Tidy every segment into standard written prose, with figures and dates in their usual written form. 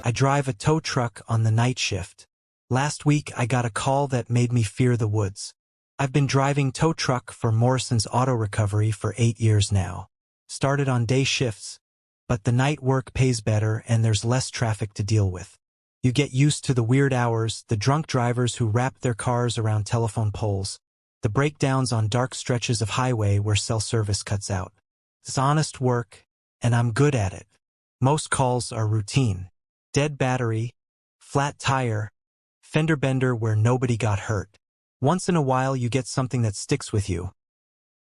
I drive a tow truck on the night shift. Last week I got a call that made me fear the woods. I've been driving tow truck for Morrison's Auto Recovery for 8 years now. Started on day shifts, but the night work pays better and there's less traffic to deal with. You get used to the weird hours, the drunk drivers who wrap their cars around telephone poles, the breakdowns on dark stretches of highway where cell service cuts out. It's honest work, and I'm good at it. Most calls are routine. Dead battery, flat tire, fender bender where nobody got hurt. Once in a while you get something that sticks with you.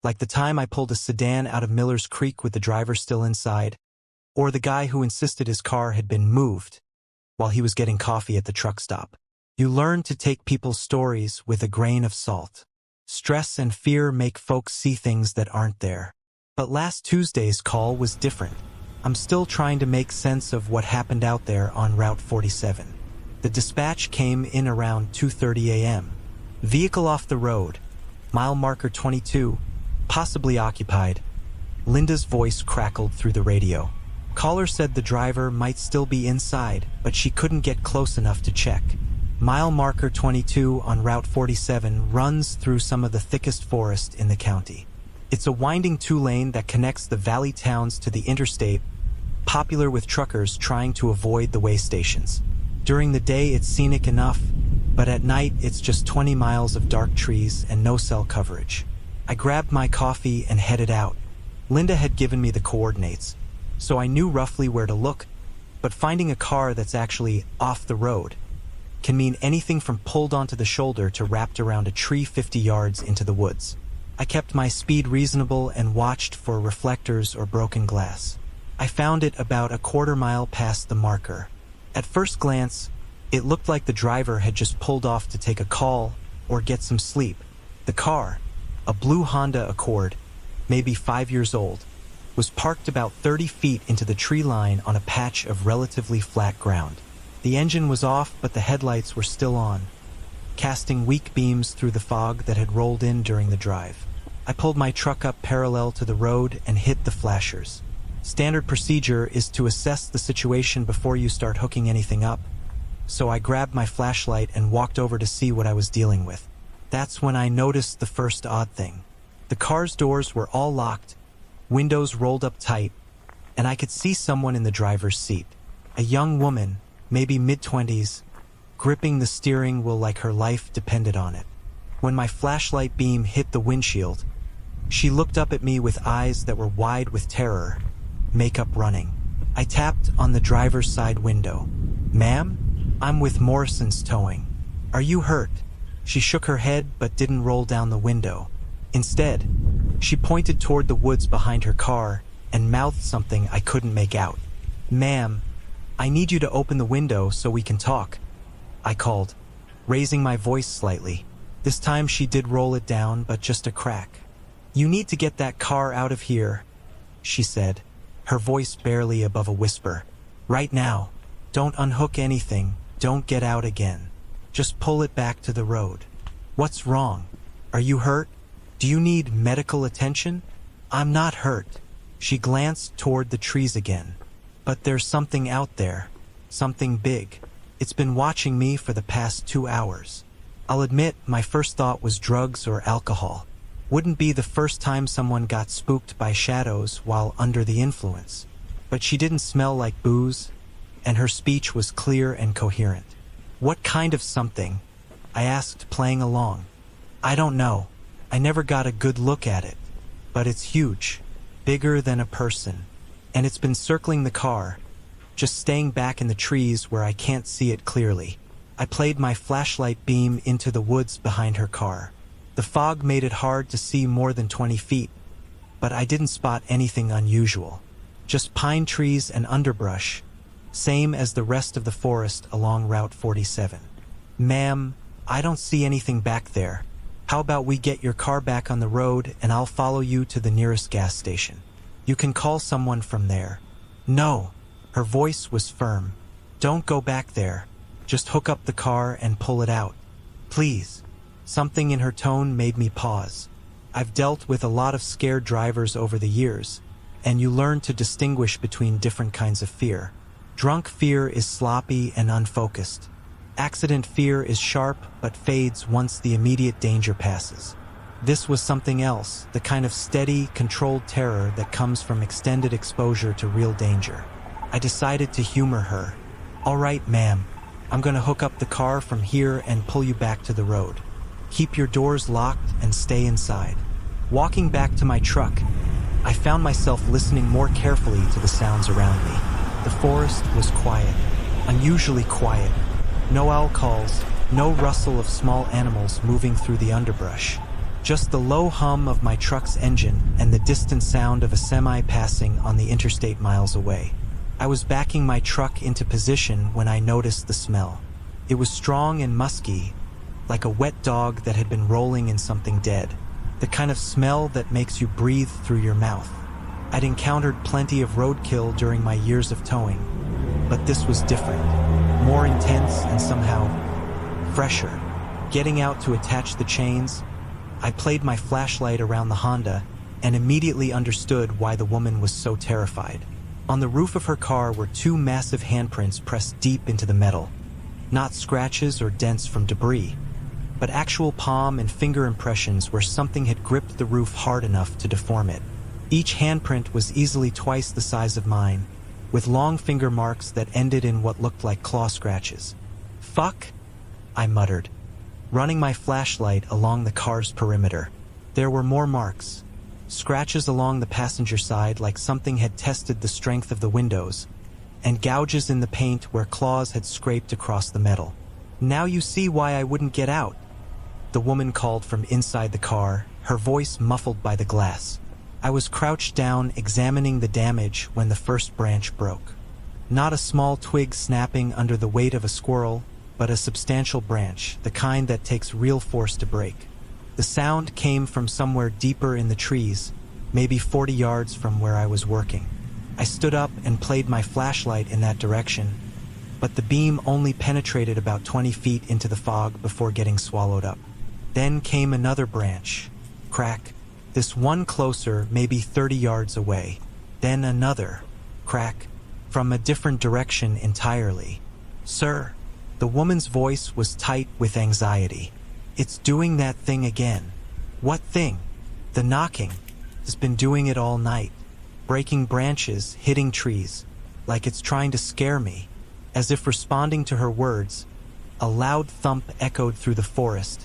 Like the time I pulled a sedan out of Miller's Creek with the driver still inside, or the guy who insisted his car had been moved while he was getting coffee at the truck stop. You learn to take people's stories with a grain of salt. Stress and fear make folks see things that aren't there. But last Tuesday's call was different. I'm still trying to make sense of what happened out there on Route 47. The dispatch came in around 2:30 a.m. Vehicle off the road, mile marker 22, possibly occupied. Linda's voice crackled through the radio. Caller said the driver might still be inside, but she couldn't get close enough to check. Mile marker 22 on Route 47 runs through some of the thickest forest in the county. It's a winding two-lane that connects the valley towns to the interstate, popular with truckers trying to avoid the way stations. During the day it's scenic enough, but at night it's just 20 miles of dark trees and no cell coverage. I grabbed my coffee and headed out. Linda had given me the coordinates, so I knew roughly where to look, but finding a car that's actually off the road can mean anything from pulled onto the shoulder to wrapped around a tree 50 yards into the woods. I kept my speed reasonable and watched for reflectors or broken glass. I found it about a quarter mile past the marker. At first glance, it looked like the driver had just pulled off to take a call or get some sleep. The car, a blue Honda Accord, maybe 5 years old, was parked about 30 feet into the tree line on a patch of relatively flat ground. The engine was off, but the headlights were still on, casting weak beams through the fog that had rolled in during the drive. I pulled my truck up parallel to the road and hit the flashers. Standard procedure is to assess the situation before you start hooking anything up, so I grabbed my flashlight and walked over to see what I was dealing with. That's when I noticed the first odd thing. The car's doors were all locked, windows rolled up tight, and I could see someone in the driver's seat. A young woman, maybe mid-20s, gripping the steering wheel like her life depended on it. When my flashlight beam hit the windshield, she looked up at me with eyes that were wide with terror, makeup running. I tapped on the driver's side window. "Ma'am, I'm with Morrison's Towing. Are you hurt?" She shook her head but didn't roll down the window. Instead, she pointed toward the woods behind her car and mouthed something I couldn't make out. "Ma'am, I need you to open the window so we can talk," I called, raising my voice slightly. This time she did roll it down, but just a crack. "You need to get that car out of here," she said, her voice barely above a whisper. "Right now. Don't unhook anything, don't get out again. Just pull it back to the road." "What's wrong? Are you hurt? Do you need medical attention?" "I'm not hurt." She glanced toward the trees again. "But there's something out there. Something big. It's been watching me for the past 2 hours." I'll admit my first thought was drugs or alcohol. Wouldn't be the first time someone got spooked by shadows while under the influence. But she didn't smell like booze, and her speech was clear and coherent. "What kind of something?" I asked, playing along. "I don't know. I never got a good look at it. But it's huge, bigger than a person. And it's been circling the car, just staying back in the trees where I can't see it clearly." I played my flashlight beam into the woods behind her car. The fog made it hard to see more than 20 feet, but I didn't spot anything unusual. Just pine trees and underbrush, same as the rest of the forest along Route 47. "Ma'am, I don't see anything back there. How about we get your car back on the road and I'll follow you to the nearest gas station. You can call someone from there." "No." Her voice was firm. "Don't go back there. Just hook up the car and pull it out. Please." Something in her tone made me pause. I've dealt with a lot of scared drivers over the years, and you learn to distinguish between different kinds of fear. Drunk fear is sloppy and unfocused. Accident fear is sharp but fades once the immediate danger passes. This was something else, the kind of steady, controlled terror that comes from extended exposure to real danger. I decided to humor her. "All right, ma'am. I'm gonna hook up the car from here and pull you back to the road. Keep your doors locked and stay inside." Walking back to my truck, I found myself listening more carefully to the sounds around me. The forest was quiet, unusually quiet. No owl calls, no rustle of small animals moving through the underbrush. Just the low hum of my truck's engine and the distant sound of a semi passing on the interstate miles away. I was backing my truck into position when I noticed the smell. It was strong and musky, like a wet dog that had been rolling in something dead. The kind of smell that makes you breathe through your mouth. I'd encountered plenty of roadkill during my years of towing, but this was different, more intense and somehow fresher. Getting out to attach the chains, I played my flashlight around the Honda and immediately understood why the woman was so terrified. On the roof of her car were two massive handprints pressed deep into the metal. Not scratches or dents from debris, but actual palm and finger impressions where something had gripped the roof hard enough to deform it. Each handprint was easily twice the size of mine, with long finger marks that ended in what looked like claw scratches. "Fuck," I muttered, running my flashlight along the car's perimeter. There were more marks. Scratches along the passenger side like something had tested the strength of the windows, and gouges in the paint where claws had scraped across the metal. "Now you see why I wouldn't get out," the woman called from inside the car, her voice muffled by the glass. I was crouched down examining the damage when the first branch broke. Not a small twig snapping under the weight of a squirrel, but a substantial branch, the kind that takes real force to break. The sound came from somewhere deeper in the trees, maybe 40 yards from where I was working. I stood up and played my flashlight in that direction, but the beam only penetrated about 20 feet into the fog before getting swallowed up. Then came another branch. Crack. This one closer, maybe 30 yards away. Then another. Crack. From a different direction entirely. "Sir." The woman's voice was tight with anxiety. "It's doing that thing again." "What thing?" "The knocking. It's been doing it all night. Breaking branches, hitting trees, like it's trying to scare me." As if responding to her words, a loud thump echoed through the forest,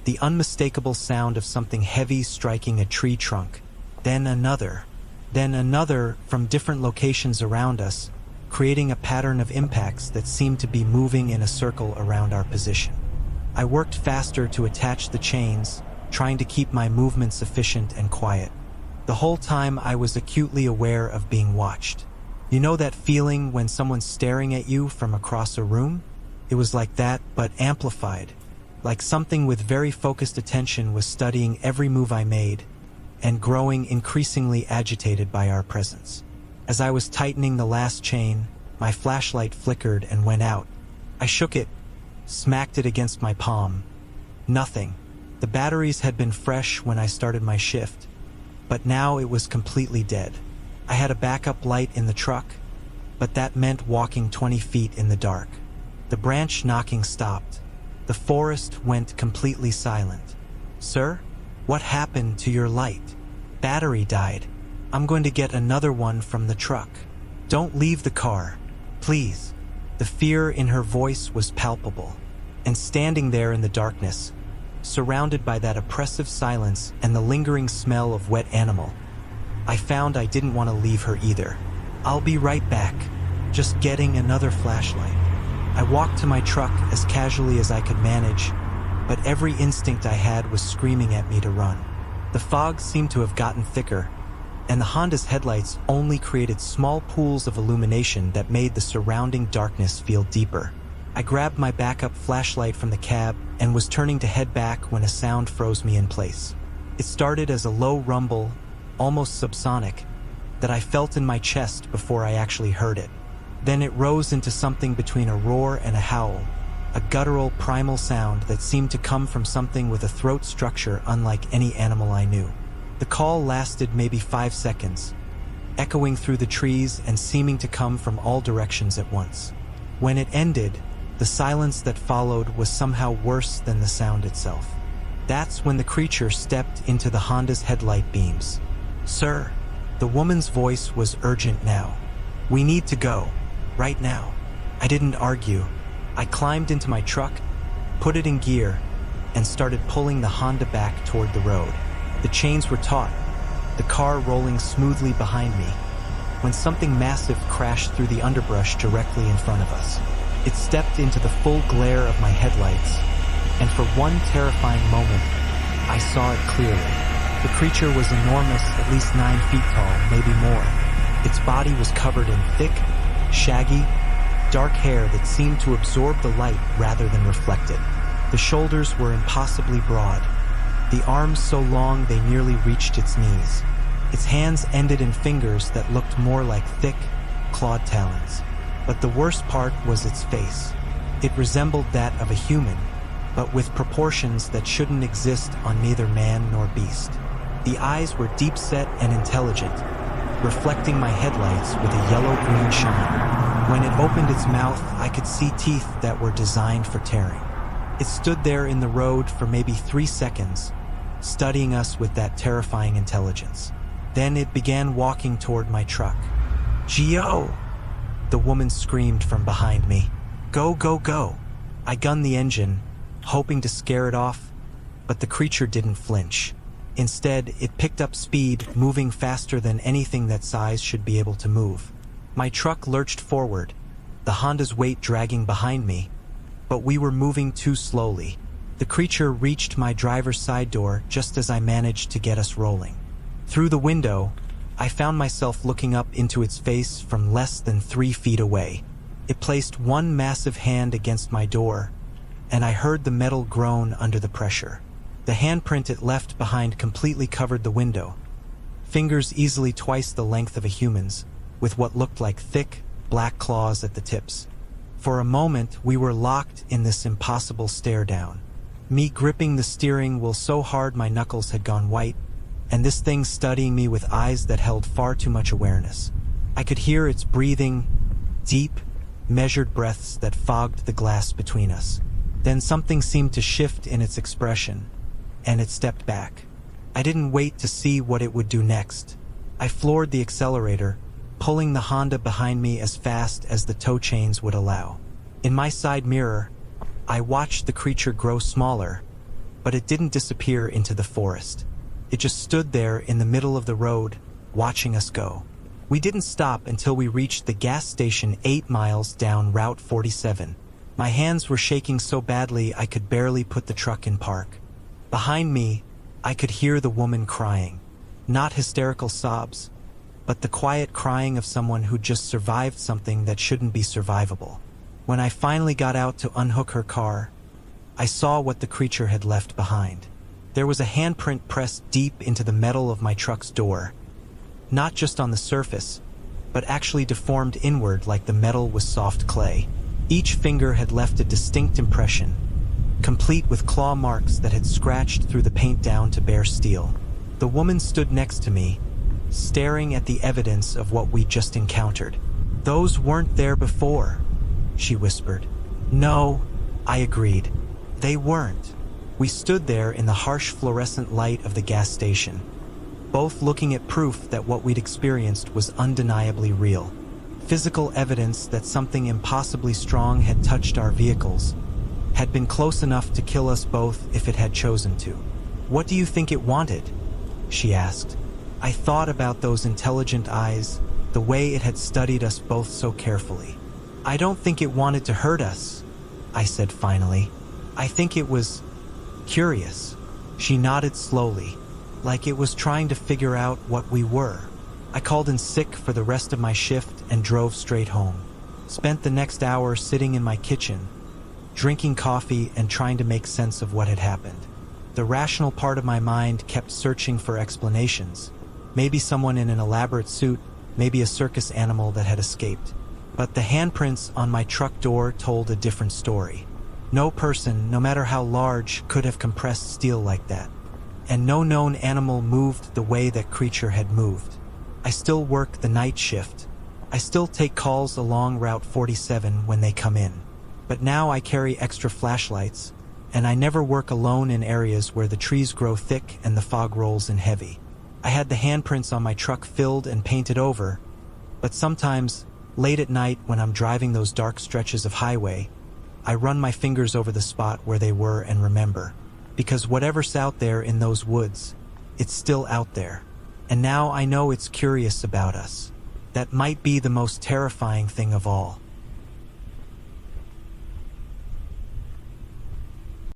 the unmistakable sound of something heavy striking a tree trunk. Then another from different locations around us, creating a pattern of impacts that seemed to be moving in a circle around our position. I worked faster to attach the chains, trying to keep my movements efficient and quiet. The whole time I was acutely aware of being watched. You know that feeling when someone's staring at you from across a room? It was like that, but amplified. Like something with very focused attention was studying every move I made, and growing increasingly agitated by our presence. As I was tightening the last chain, my flashlight flickered and went out. I shook it, smacked it against my palm. Nothing. The batteries had been fresh when I started my shift, but now it was completely dead. I had a backup light in the truck, but that meant walking 20 feet in the dark. The branch knocking stopped. The forest went completely silent. "Sir, what happened to your light?" "Battery died. I'm going to get another one from the truck." "Don't leave the car, please." The fear in her voice was palpable. And standing there in the darkness, surrounded by that oppressive silence and the lingering smell of wet animal, I found I didn't want to leave her either. "I'll be right back. Just getting another flashlight." I walked to my truck as casually as I could manage, but every instinct I had was screaming at me to run. The fog seemed to have gotten thicker, and the Honda's headlights only created small pools of illumination that made the surrounding darkness feel deeper. I grabbed my backup flashlight from the cab and was turning to head back when a sound froze me in place. It started as a low rumble, almost subsonic, that I felt in my chest before I actually heard it. Then it rose into something between a roar and a howl, a guttural, primal sound that seemed to come from something with a throat structure unlike any animal I knew. The call lasted maybe 5 seconds, echoing through the trees and seeming to come from all directions at once. When it ended, the silence that followed was somehow worse than the sound itself. That's when the creature stepped into the Honda's headlight beams. "Sir," the woman's voice was urgent now. "We need to go. Right now." I didn't argue. I climbed into my truck, put it in gear, and started pulling the Honda back toward the road. The chains were taut, the car rolling smoothly behind me, when something massive crashed through the underbrush directly in front of us. It stepped into the full glare of my headlights, and for one terrifying moment, I saw it clearly. The creature was enormous, at least 9 feet tall, maybe more. Its body was covered in thick, shaggy, dark hair that seemed to absorb the light rather than reflect it. The shoulders were impossibly broad, the arms so long they nearly reached its knees. Its hands ended in fingers that looked more like thick, clawed talons. But the worst part was its face. It resembled that of a human, but with proportions that shouldn't exist on neither man nor beast. The eyes were deep-set and intelligent, reflecting my headlights with a yellow-green shine. When it opened its mouth, I could see teeth that were designed for tearing. It stood there in the road for maybe 3 seconds, studying us with that terrifying intelligence. Then it began walking toward my truck. "Gio!" the woman screamed from behind me. "Go, go, go!" I gunned the engine, hoping to scare it off, but the creature didn't flinch. Instead, it picked up speed, moving faster than anything that size should be able to move. My truck lurched forward, the Honda's weight dragging behind me, but we were moving too slowly. The creature reached my driver's side door just as I managed to get us rolling. Through the window, I found myself looking up into its face from less than 3 feet away. It placed one massive hand against my door, and I heard the metal groan under the pressure. The handprint it left behind completely covered the window, fingers easily twice the length of a human's, with what looked like thick, black claws at the tips. For a moment, we were locked in this impossible stare-down. Me gripping the steering wheel so hard my knuckles had gone white, and this thing studying me with eyes that held far too much awareness. I could hear its breathing, deep, measured breaths that fogged the glass between us. Then something seemed to shift in its expression, and it stepped back. I didn't wait to see what it would do next. I floored the accelerator, pulling the Honda behind me as fast as the tow chains would allow. In my side mirror, I watched the creature grow smaller, but it didn't disappear into the forest. It just stood there in the middle of the road, watching us go. We didn't stop until we reached the gas station 8 miles down Route 47. My hands were shaking so badly I could barely put the truck in park. Behind me, I could hear the woman crying. Not hysterical sobs, but the quiet crying of someone who just survived something that shouldn't be survivable. When I finally got out to unhook her car, I saw what the creature had left behind. There was a handprint pressed deep into the metal of my truck's door, not just on the surface, but actually deformed inward like the metal was soft clay. Each finger had left a distinct impression, complete with claw marks that had scratched through the paint down to bare steel. The woman stood next to me, staring at the evidence of what we'd just encountered. "Those weren't there before," she whispered. "No," I agreed. "They weren't." We stood there in the harsh fluorescent light of the gas station, both looking at proof that what we'd experienced was undeniably real. Physical evidence that something impossibly strong had touched our vehicles, had been close enough to kill us both if it had chosen to. "What do you think it wanted?" she asked. I thought about those intelligent eyes, the way it had studied us both so carefully. "I don't think it wanted to hurt us," I said finally. "I think it was curious." She nodded slowly, like it was trying to figure out what we were. I called in sick for the rest of my shift and drove straight home. Spent the next hour sitting in my kitchen, drinking coffee and trying to make sense of what had happened. The rational part of my mind kept searching for explanations. Maybe someone in an elaborate suit, maybe a circus animal that had escaped. But the handprints on my truck door told a different story. No person, no matter how large, could have compressed steel like that. And no known animal moved the way that creature had moved. I still work the night shift. I still take calls along Route 47 when they come in. But now I carry extra flashlights, and I never work alone in areas where the trees grow thick and the fog rolls in heavy. I had the handprints on my truck filled and painted over, but sometimes, late at night when I'm driving those dark stretches of highway, I run my fingers over the spot where they were and remember. Because whatever's out there in those woods, it's still out there. And now I know it's curious about us. That might be the most terrifying thing of all.